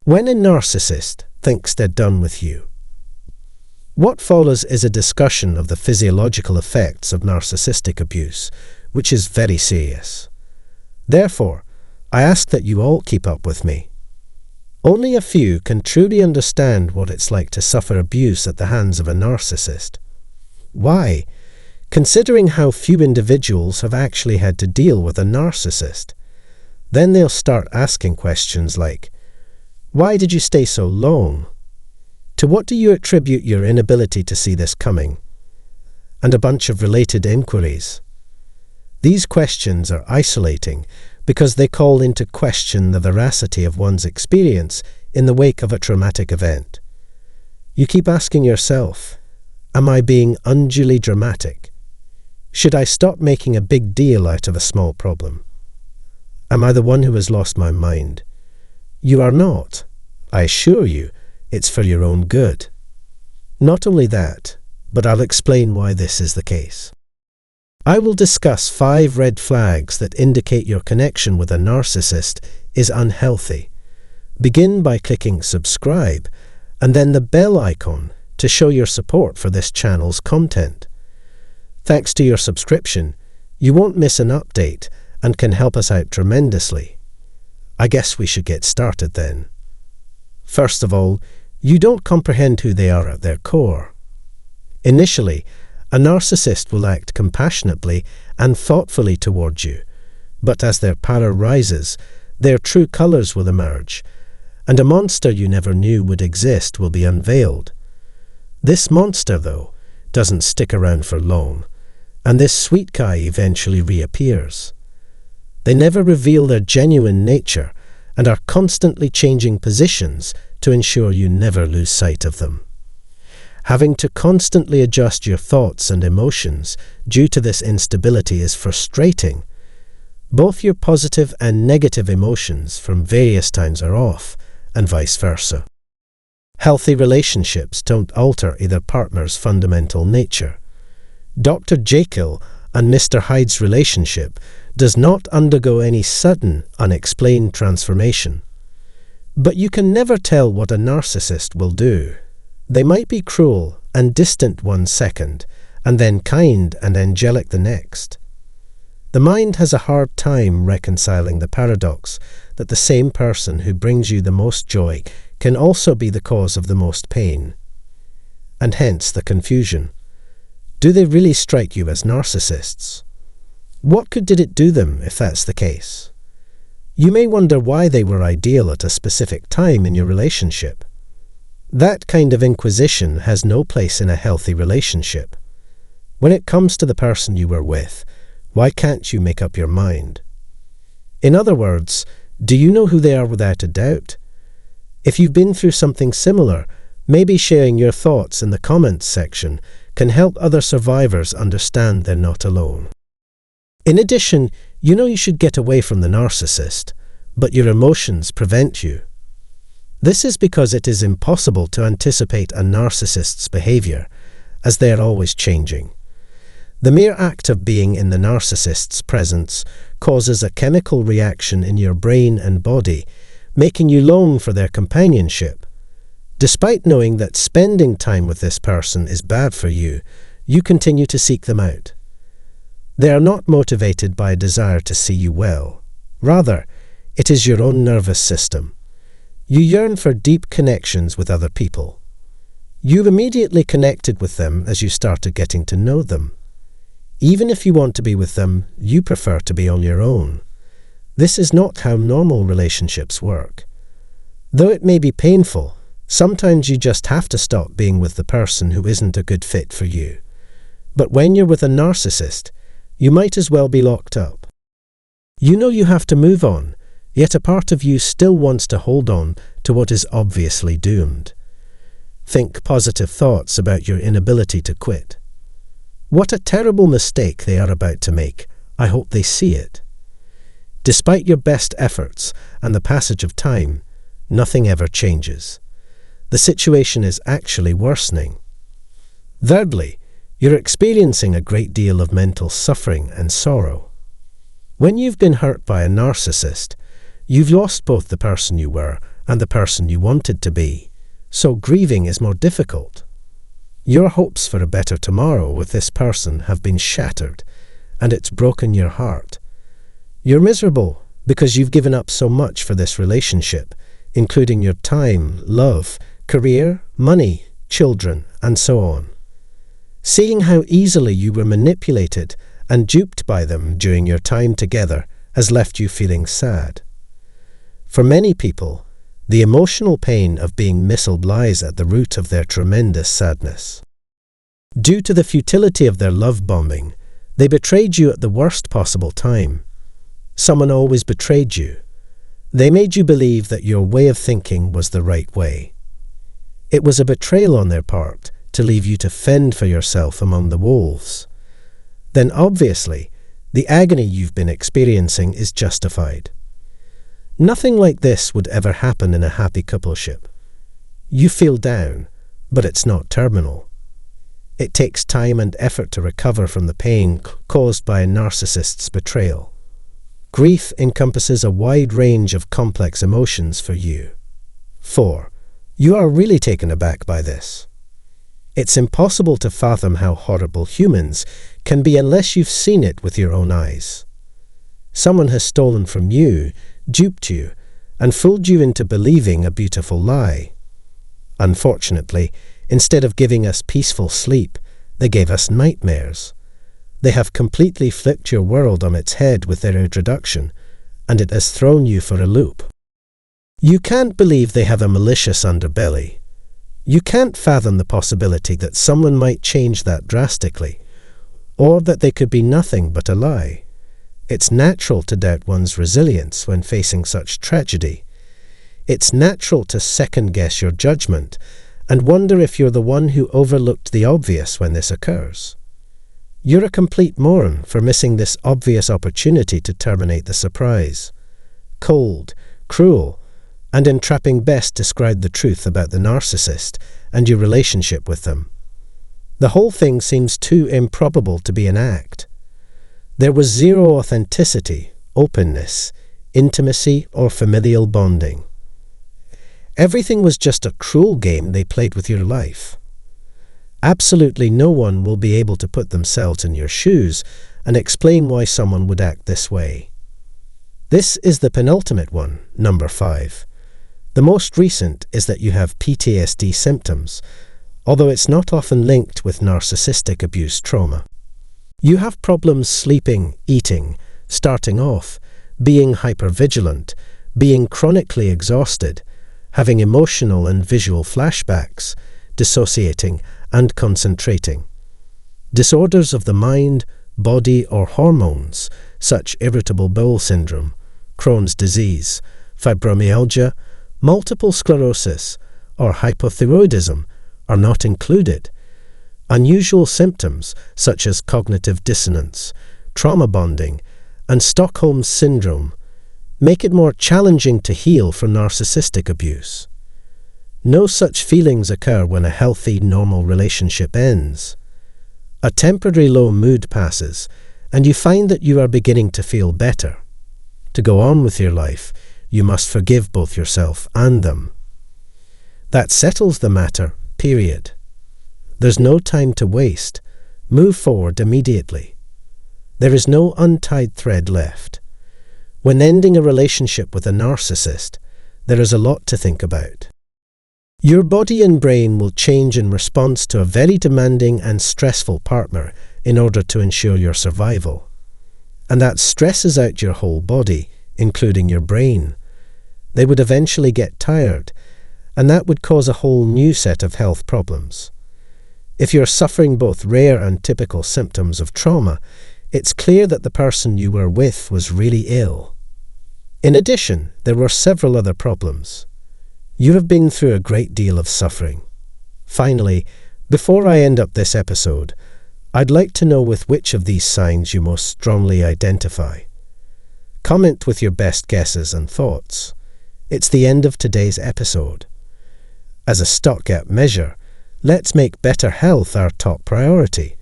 When a narcissist thinks they're done with you, what follows is a discussion of the physiological effects of narcissistic abuse, which is very serious. Therefore, I ask that you all keep up with me. Only a few can truly understand what it's like to suffer abuse at the hands of a narcissist. Why? Considering how few individuals have actually had to deal with a narcissist. Then they'll start asking questions like, why did you stay so long? To what do you attribute your inability to see this coming? And a bunch of related inquiries. These questions are isolating because they call into question the veracity of one's experience in the wake of a traumatic event. You keep asking yourself, am I being unduly dramatic? Should I stop making a big deal out of a small problem? Am I the one who has lost my mind? You are not. I assure you, it's for your own good. Not only that, but I'll explain why this is the case. I will discuss 5 red flags that indicate your connection with a narcissist is unhealthy. Begin by clicking subscribe and then the bell icon to show your support for this channel's content. Thanks to your subscription, you won't miss an update and can help us out tremendously. I guess we should get started then. First of all, you don't comprehend who they are at their core. Initially, a narcissist will act compassionately and thoughtfully towards you, but as their power rises, their true colours will emerge, and a monster you never knew would exist will be unveiled. This monster, though, doesn't stick around for long, and this sweet guy eventually reappears. They never reveal their genuine nature and are constantly changing positions to ensure you never lose sight of them. Having to constantly adjust your thoughts and emotions due to this instability is frustrating. Both your positive and negative emotions from various times are off, and vice versa. Healthy relationships don't alter either partner's fundamental nature. Dr. Jekyll and Mr. Hyde's relationship does not undergo any sudden, unexplained transformation. But you can never tell what a narcissist will do. They might be cruel and distant one second, and then kind and angelic the next. The mind has a hard time reconciling the paradox that the same person who brings you the most joy can also be the cause of the most pain. And hence the confusion. Do they really strike you as narcissists? What good did it do them if that's the case? You may wonder why they were ideal at a specific time in your relationship. That kind of inquisition has no place in a healthy relationship. When it comes to the person you were with, why can't you make up your mind? In other words, do you know who they are without a doubt? If you've been through something similar, maybe sharing your thoughts in the comments section can help other survivors understand they're not alone. In addition, you know you should get away from the narcissist, but your emotions prevent you. This is because it is impossible to anticipate a narcissist's behavior, as they are always changing. The mere act of being in the narcissist's presence causes a chemical reaction in your brain and body, making you long for their companionship. Despite knowing that spending time with this person is bad for you, you continue to seek them out. They are not motivated by a desire to see you well. Rather, it is your own nervous system. You yearn for deep connections with other people. You immediately connected with them as you started getting to know them. Even if you want to be with them, you prefer to be on your own. This is not how normal relationships work. Though it may be painful, sometimes you just have to stop being with the person who isn't a good fit for you. But when you're with a narcissist, you might as well be locked up. You know you have to move on, yet a part of you still wants to hold on to what is obviously doomed. Think positive thoughts about your inability to quit. What a terrible mistake they are about to make. I hope they see it. Despite your best efforts and the passage of time, nothing ever changes. The situation is actually worsening. Thirdly, you're experiencing a great deal of mental suffering and sorrow. When you've been hurt by a narcissist, You've lost both the person you were and the person you wanted to be, so grieving is more difficult. Your hopes for a better tomorrow with this person have been shattered, and it's broken your heart. You're miserable because you've given up so much for this relationship, including your time, love, career, money, children, and so on. Seeing how easily you were manipulated and duped by them during your time together has left you feeling sad. For many people, the emotional pain of being missold lies at the root of their tremendous sadness. Due to the futility of their love bombing, they betrayed you at the worst possible time. Someone always betrayed you. They made you believe that your way of thinking was the right way. It was a betrayal on their part to leave you to fend for yourself among the wolves. Then obviously, the agony you've been experiencing is justified. Nothing like this would ever happen in a happy coupleship. You feel down, but it's not terminal. It takes time and effort to recover from the pain caused by a narcissist's betrayal. Grief encompasses a wide range of complex emotions for you. 4. You are really taken aback by this. It's impossible to fathom how horrible humans can be unless you've seen it with your own eyes. Someone has stolen from you, duped you, and fooled you into believing a beautiful lie. Unfortunately, instead of giving us peaceful sleep, they gave us nightmares. They have completely flipped your world on its head with their introduction, and it has thrown you for a loop. You can't believe they have a malicious underbelly. You can't fathom the possibility that someone might change that drastically, or that they could be nothing but a lie. It's natural to doubt one's resilience when facing such tragedy. It's natural to second-guess your judgment and wonder if you're the one who overlooked the obvious when this occurs. You're a complete moron for missing this obvious opportunity to terminate the surprise. Cold, cruel, and entrapping best describe the truth about the narcissist and your relationship with them. The whole thing seems too improbable to be an act. There was zero authenticity, openness, intimacy, or familial bonding. Everything was just a cruel game they played with your life. Absolutely no one will be able to put themselves in your shoes and explain why someone would act this way. This is the penultimate one, number 5. The most recent is that you have PTSD symptoms, although it's not often linked with narcissistic abuse trauma. You have problems sleeping, eating, starting off, being hypervigilant, being chronically exhausted, having emotional and visual flashbacks, dissociating and concentrating. Disorders of the mind, body, or hormones, such irritable bowel syndrome, Crohn's disease, fibromyalgia, multiple sclerosis, or hypothyroidism are not included. Unusual symptoms such as cognitive dissonance, trauma bonding, and Stockholm syndrome make it more challenging to heal from narcissistic abuse. No such feelings occur when a healthy, normal relationship ends. A temporary low mood passes, and you find that you are beginning to feel better. To go on with your life, you must forgive both yourself and them. That settles the matter, period. There's no time to waste. Move forward immediately. There is no untied thread left. When ending a relationship with a narcissist, there is a lot to think about. Your body and brain will change in response to a very demanding and stressful partner in order to ensure your survival. And that stresses out your whole body, including your brain. They would eventually get tired, and that would cause a whole new set of health problems. If you're suffering both rare and typical symptoms of trauma, it's clear that the person you were with was really ill. In addition, there were several other problems. You have been through a great deal of suffering. Finally, before I end up this episode, I'd like to know with which of these signs you most strongly identify. Comment with your best guesses and thoughts. It's the end of today's episode. As a stopgap measure, let's make better health our top priority.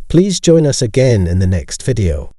Please join us again in the next video.